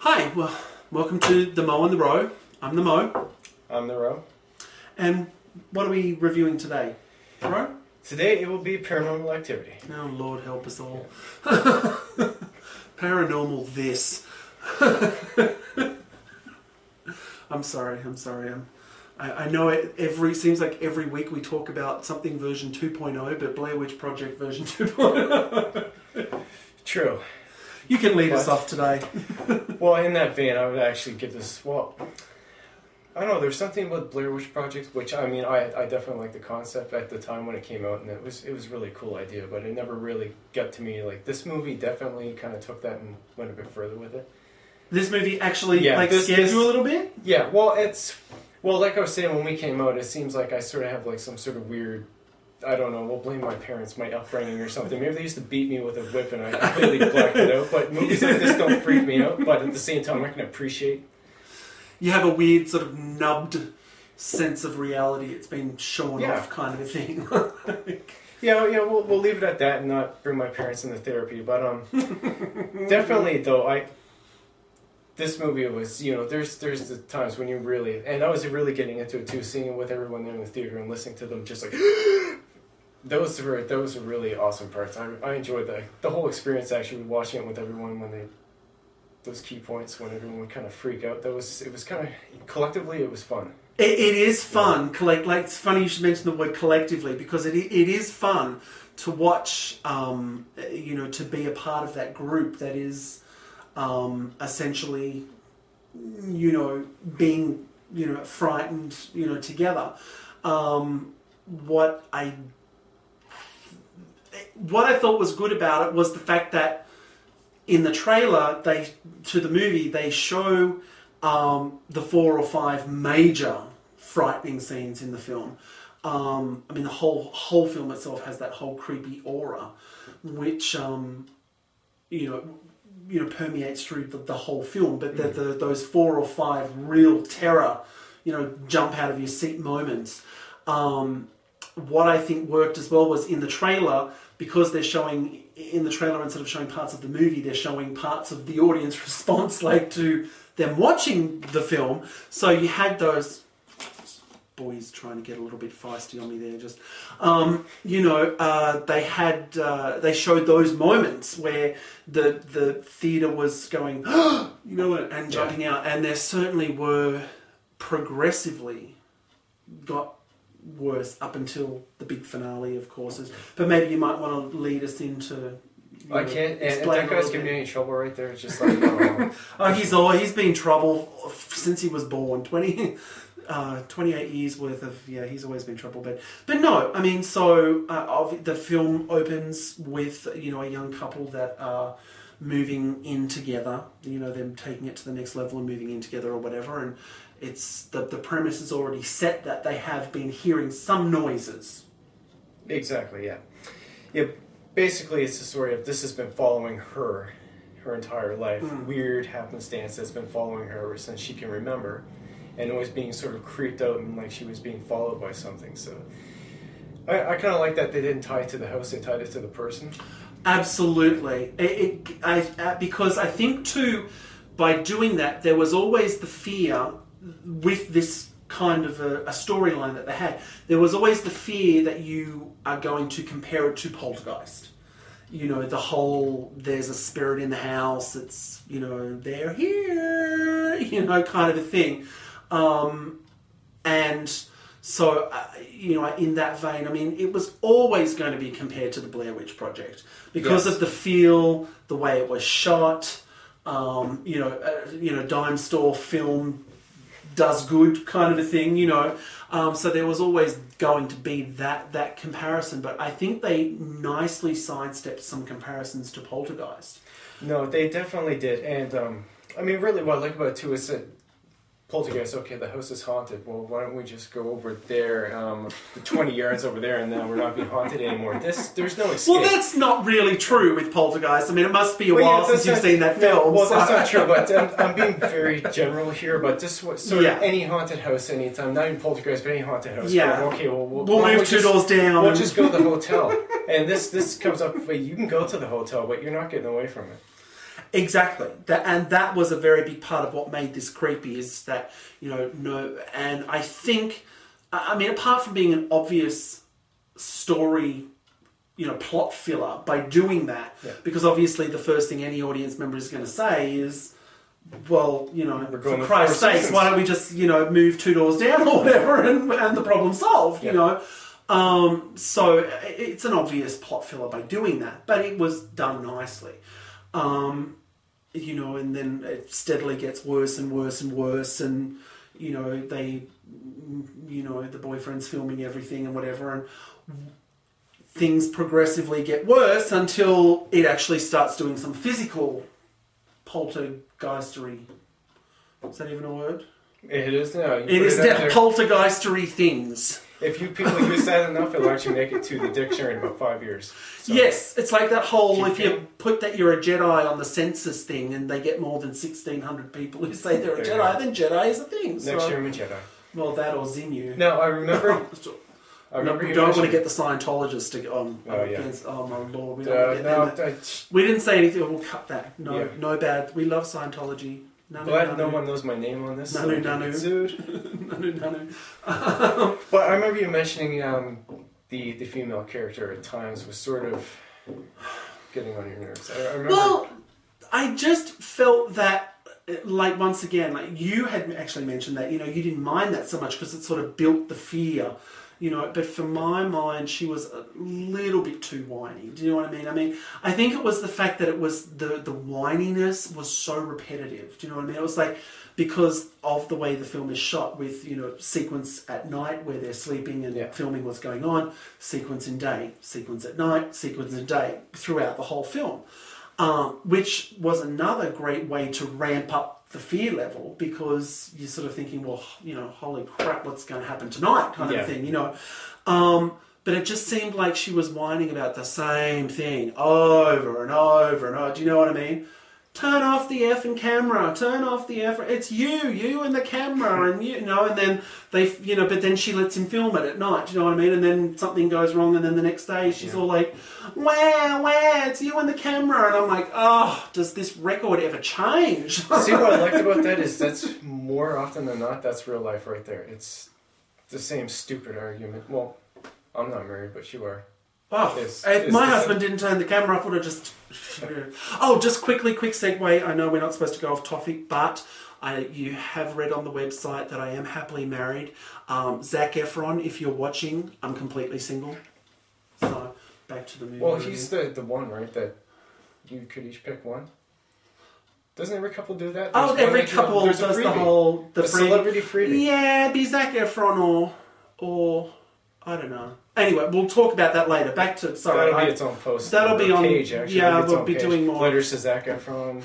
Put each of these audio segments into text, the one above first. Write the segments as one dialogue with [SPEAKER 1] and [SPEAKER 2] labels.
[SPEAKER 1] Hi, well, welcome to the Mo and the Ro. I'm the Mo.
[SPEAKER 2] I'm the Ro.
[SPEAKER 1] And what are we reviewing today? Ro?
[SPEAKER 2] Today it will be Paranormal Activity.
[SPEAKER 1] Oh, Lord help us all. Paranormal this. I'm sorry. I know it seems like every week we talk about something version 2.0, but Blair Witch Project version 2.0.
[SPEAKER 2] True.
[SPEAKER 1] You can lead us off today.
[SPEAKER 2] Well, in that vein, I would actually give this, well, I don't know, there's something about Blair Witch Project, which, I mean, I definitely liked the concept at the time when it came out, and it was a really cool idea, but it never really got to me. Like, this movie definitely kind of took that and went a bit further with it.
[SPEAKER 1] This movie actually, scared you a little bit?
[SPEAKER 2] Yeah, well, like I was saying, when we came out, it seems like I sort of have, like, some sort of weird, I don't know, we'll blame my parents, my upbringing or something. Maybe they used to beat me with a whip and I completely blacked it out, but movies like this don't freak me out, but at the same time, I can appreciate.
[SPEAKER 1] You have a weird sort of nubbed sense of reality. It's been shown off kind of a thing.
[SPEAKER 2] Yeah, we'll leave it at that and not bring my parents into therapy. But definitely though, this movie was, there's the times when you really, and I was really getting into it too, seeing it with everyone there in the theater and listening to them just like, those were really awesome parts. I enjoyed the whole experience actually watching it with everyone when those key points when everyone would kind of freak out. It was kind of, collectively it was fun.
[SPEAKER 1] It is fun. Yeah. It's funny you should mention the word collectively because it is fun to watch, to be a part of that group that is essentially, being, frightened, together. What I thought was good about it was the fact that in the trailer, to the movie, they show the 4 or 5 major frightening scenes in the film. The whole film itself has that whole creepy aura, which permeates through the whole film. But those 4 or 5 real terror, jump out of your seat moments. What I think worked as well was in the trailer, because they're showing in the trailer instead of showing parts of the movie, they're showing parts of the audience response, to them watching the film. So you had those boys trying to get a little bit feisty on me there. Just they showed those moments where the theater was going, and jumping out, and there certainly were progressively got worse up until the big finale, of course. But maybe you might want to lead us into.
[SPEAKER 2] I can't. And that guy's giving me any trouble right there. It's just like, no.
[SPEAKER 1] He's been in trouble since he was born. 28 years worth of he's always been in trouble. But no, the film opens with a young couple that are moving in together. Them taking it to the next level and moving in together or whatever, and it's the premise is already set that they have been hearing some noises. Exactly.
[SPEAKER 2] Yeah. Basically, it's the story of this has been following her entire life. Weird happenstance that's been following her ever since she can remember, and always being sort of creeped out and like she was being followed by something. So I kind of like that they didn't tie it to the house; they tied it to the person.
[SPEAKER 1] Absolutely. Because I think too, by doing that, there was always the fear with this kind of a storyline that they had. There was always the fear that you are going to compare it to Poltergeist. The whole, there's a spirit in the house, it's, they're here, kind of a thing. And so, in that vein, it was always going to be compared to the Blair Witch Project because of the feel, the way it was shot, dime store film does good kind of a thing, so there was always going to be that comparison, but I think they nicely sidestepped some comparisons to Poltergeist.
[SPEAKER 2] No, they definitely did, and really what I like about it too is that Poltergeist, okay, the house is haunted. Well, why don't we just go over there, the 20 yards over there, and then we're not being haunted anymore. There's no escape.
[SPEAKER 1] Well, that's not really true with Poltergeist. It must be a while since you've seen that film.
[SPEAKER 2] Well, that's not true, but I'm being very general here, but this was sort of any haunted house anytime, not even Poltergeist, but any haunted house.
[SPEAKER 1] Yeah.
[SPEAKER 2] But, okay, we'll
[SPEAKER 1] move 2 doors down.
[SPEAKER 2] We'll just go to the hotel. And this comes up, you can go to the hotel, but you're not getting away from it.
[SPEAKER 1] Exactly. That was a very big part of what made this creepy, is that, and I think, I mean, apart from being an obvious story, plot filler by doing that, because obviously the first thing any audience member is going to say is, well, for Christ's sakes, why don't we just, move 2 doors down or whatever, and the problem's solved, So it's an obvious plot filler by doing that, but it was done nicely. And then it steadily gets worse and worse and worse, and, the boyfriend's filming everything and whatever, and things progressively get worse until it actually starts doing some physical poltergeistery. Is that even a word?
[SPEAKER 2] It is now.
[SPEAKER 1] It is now poltergeistery things.
[SPEAKER 2] If you people use that enough, it'll actually make it to the dictionary in about 5 years. So,
[SPEAKER 1] yes, it's like that whole, if you put that you're a Jedi on the census thing and they get more than 1,600 people who say they're a Jedi, then Jedi is a thing.
[SPEAKER 2] Next year I'm a Jedi.
[SPEAKER 1] Well, that or Xenu.
[SPEAKER 2] No, I remember...
[SPEAKER 1] We don't want to get the Scientologists to go on against... Oh, my Lord. We don't want to get them. We didn't say anything. We'll cut that. No bad. We love Scientology.
[SPEAKER 2] Glad no one knows my name on this.
[SPEAKER 1] Nanu.
[SPEAKER 2] But I remember you mentioning the female character at times was sort of getting on your nerves. I remember... Well,
[SPEAKER 1] I just felt that, like, once again, like you had actually mentioned that, you didn't mind that so much because it sort of built the fear. But for my mind, she was a little bit too whiny. Do you know what I mean? I mean, I think it was the fact that it was the whininess was so repetitive. Do you know what I mean? It was like, because of the way the film is shot with, sequence at night where they're sleeping and filming what's going on, sequence in day, sequence at night, sequence in day, throughout the whole film. Which was another great way to ramp up the fear level, because you're sort of thinking, well, holy crap, what's going to happen tonight, kind of thing, But it just seemed like she was whining about the same thing over and over and over. Do you know what I mean? Turn off the effing camera. Turn off the effing... It's you and the camera, and and then they, but then she lets him film it at night. Do you know what I mean? And then something goes wrong, and then the next day she's all like, wow, it's you and the camera. And I'm like, oh, does this record ever change?
[SPEAKER 2] See, what I liked about that is that's more often than not, that's real life right there. It's the same stupid argument. Well, I'm not married, but you are.
[SPEAKER 1] Oh, if my husband didn't turn the camera off, would have just... Oh, just quick segue. I know we're not supposed to go off topic, but you have read on the website that I am happily married. Zac Efron, if you're watching, I'm completely single. So, back to the movie.
[SPEAKER 2] Well, he's the one, right, that you could each pick one? Doesn't every couple do that?
[SPEAKER 1] There's every couple does the whole...
[SPEAKER 2] The celebrity freebie.
[SPEAKER 1] Yeah, be Zac Efron or... I don't know. Anyway, we'll talk about that later. Back to... Sorry.
[SPEAKER 2] That'll be its own post.
[SPEAKER 1] That'll be on...
[SPEAKER 2] Page, actually.
[SPEAKER 1] Yeah, we'll be doing more.
[SPEAKER 2] Letters to Zac Efron.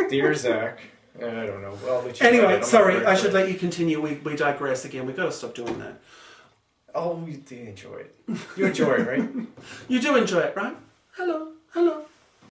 [SPEAKER 2] Dear Zac. I don't know.
[SPEAKER 1] Anyway, sorry. I should let you continue. We digress again. We've got to stop doing that.
[SPEAKER 2] Oh, you do enjoy it. You enjoy it, right?
[SPEAKER 1] You do enjoy it, right? Hello.